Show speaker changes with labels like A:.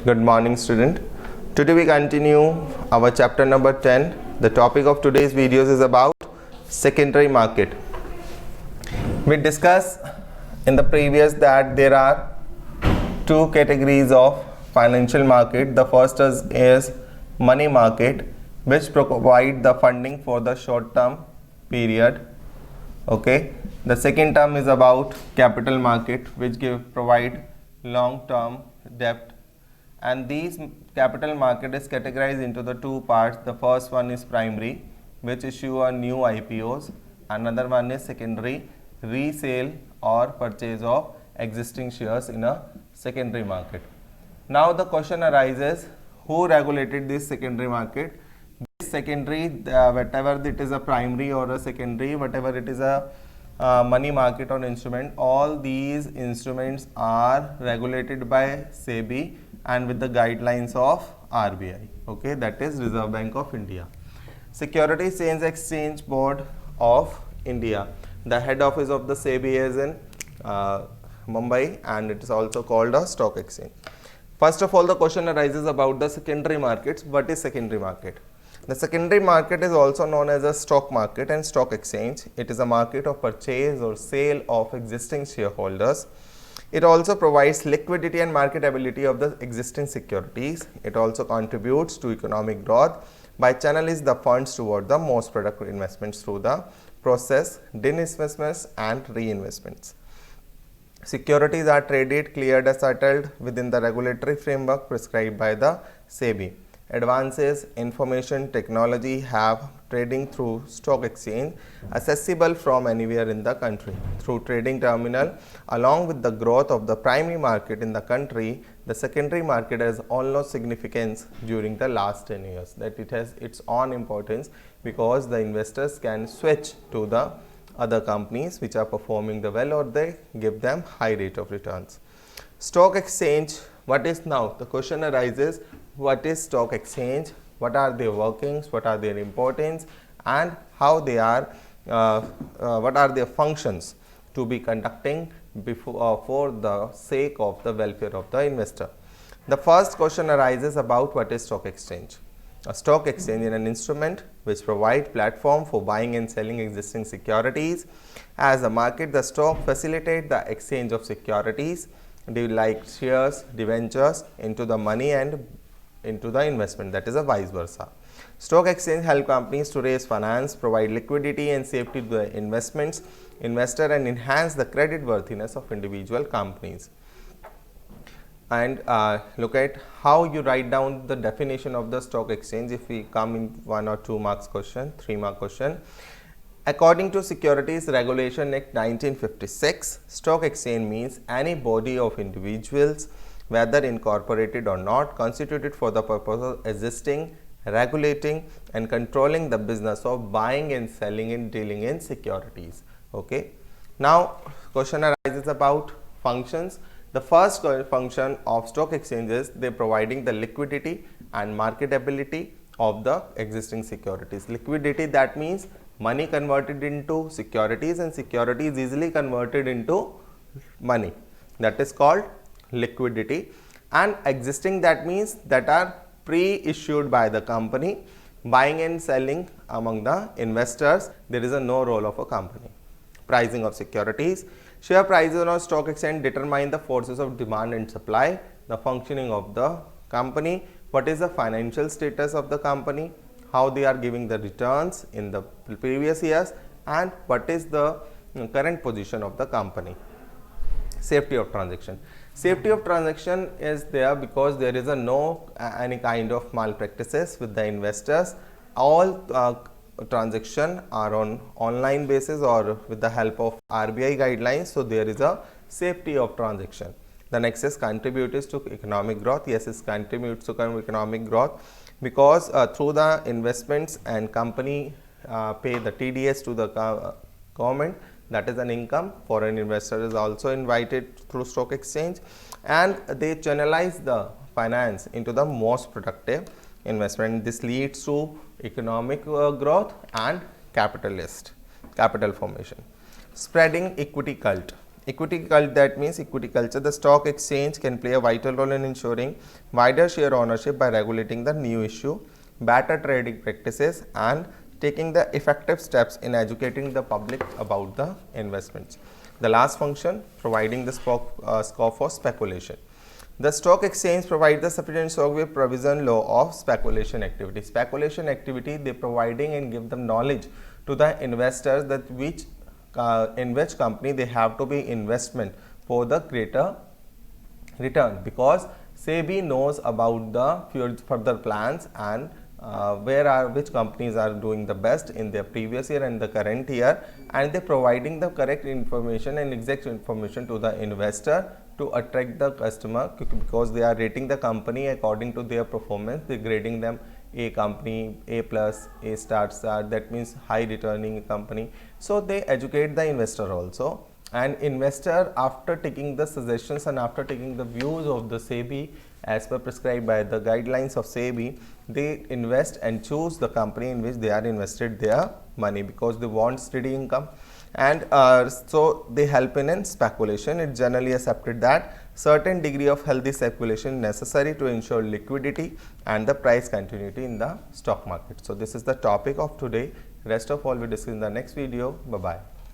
A: Good morning, student. Today we continue our chapter number 10. The topic of today's videos is about secondary market. We discussed in the previous that there are two categories of financial market. The first is money market, which provide the funding for the short term period. Okay. The second term is about capital market, which provide long term debt. And these capital market is categorized into the two parts. The first one is primary, which issue a new IPOs. Another one is secondary, resale or purchase of existing shares in a secondary market. Now the question arises, who regulated this secondary market? This secondary, whatever it is a primary or a secondary, whatever it is a money market or instrument, all these instruments are regulated by SEBI and with the guidelines of RBI, okay, that is Reserve Bank of India. Securities and Exchange Board of India. The head office of the SEBI is in Mumbai, and it is also called a stock exchange. First of all, the question arises about the secondary markets. What is secondary market? The secondary market is also known as a stock market and stock exchange. It is a market of purchase or sale of existing shareholders. It also provides liquidity and marketability of the existing securities. It also contributes to economic growth by channeling the funds toward the most productive investments through the process, disinvestments and reinvestments. Securities are traded, cleared and settled within the regulatory framework prescribed by the SEBI. Advances information technology have trading through stock exchange accessible from anywhere in the country through trading terminal. Along with the growth of the primary market in the country, the secondary market has almost significance during the last 10 years, that it has its own importance because the investors can switch to the other companies which are performing the well or they give them high rate of returns. Stock exchange, what is now? The question arises, what is stock exchange? What are their workings? What are their importance? And how they are, what are their functions to be conducting for the sake of the welfare of the investor? The first question arises about what is stock exchange. A stock exchange is an instrument which provides platform for buying and selling existing securities. As a market, the stock facilitates the exchange of securities, like shares, debentures, into the money and into the investment, that is a vice versa. Stock exchange help companies to raise finance, provide liquidity and safety to the investor and enhance the credit worthiness of individual companies. And look at how you write down the definition of the stock exchange if we come in 1 or 2 marks question, 3 mark question. According to Securities Regulation Act 1956, stock exchange means any body of individuals, whether incorporated or not, constituted for the purpose of existing, regulating and controlling the business of buying and selling and dealing in securities. Okay. Now, question arises about functions. The first function of stock exchange is they providing the liquidity and marketability of the existing securities. Liquidity, that means money converted into securities and securities easily converted into money, that is called liquidity. And existing, that means that are pre-issued by the company, buying and selling among the investors, there is no role of a company. Pricing of securities. Share prices on stock exchange determine the forces of demand and supply, the functioning of the company, what is the financial status of the company, how they are giving the returns in the previous years, and what is the current position of the company. Safety of transaction. Safety of transaction is there because there is no any kind of malpractices with the investors. All transaction are on online basis or with the help of RBI guidelines, so there is a safety of transaction. The next is contributes to economic growth. Yes, it contributes to economic growth because through the investments and company pay the TDS to the government, that is an income. Foreign investor is also invited through stock exchange and they channelize the finance into the most productive investment. This leads to economic growth and capital formation. Spreading equity cult. Equity culture, that means equity culture. The stock exchange can play a vital role in ensuring wider share ownership by regulating the new issue, better trading practices, and taking the effective steps in educating the public about the investments. The last function, providing the scope for speculation. The stock exchange provides the sufficient scope with provision law of speculation activity. Speculation activity, they providing and give them knowledge to the investors that in which company they have to be investment for the greater return, because SEBI knows about the further plans and which companies are doing the best in their previous year and the current year, and they providing the correct information and exact information to the investor to attract the customer, because they are rating the company according to their performance. They grading them A company, A plus, A star, that means high returning company. So they educate the investor also, and investor, after taking the suggestions and after taking the views of the SEBI as per prescribed by the guidelines of SEBI, they invest and choose the company in which they are invested their money, because they want steady income. And so they help in speculation. It generally accepted that certain degree of healthy speculation necessary to ensure liquidity and the price continuity in the stock market. So this is the topic of today. Rest of all we discuss in the next video. Bye bye.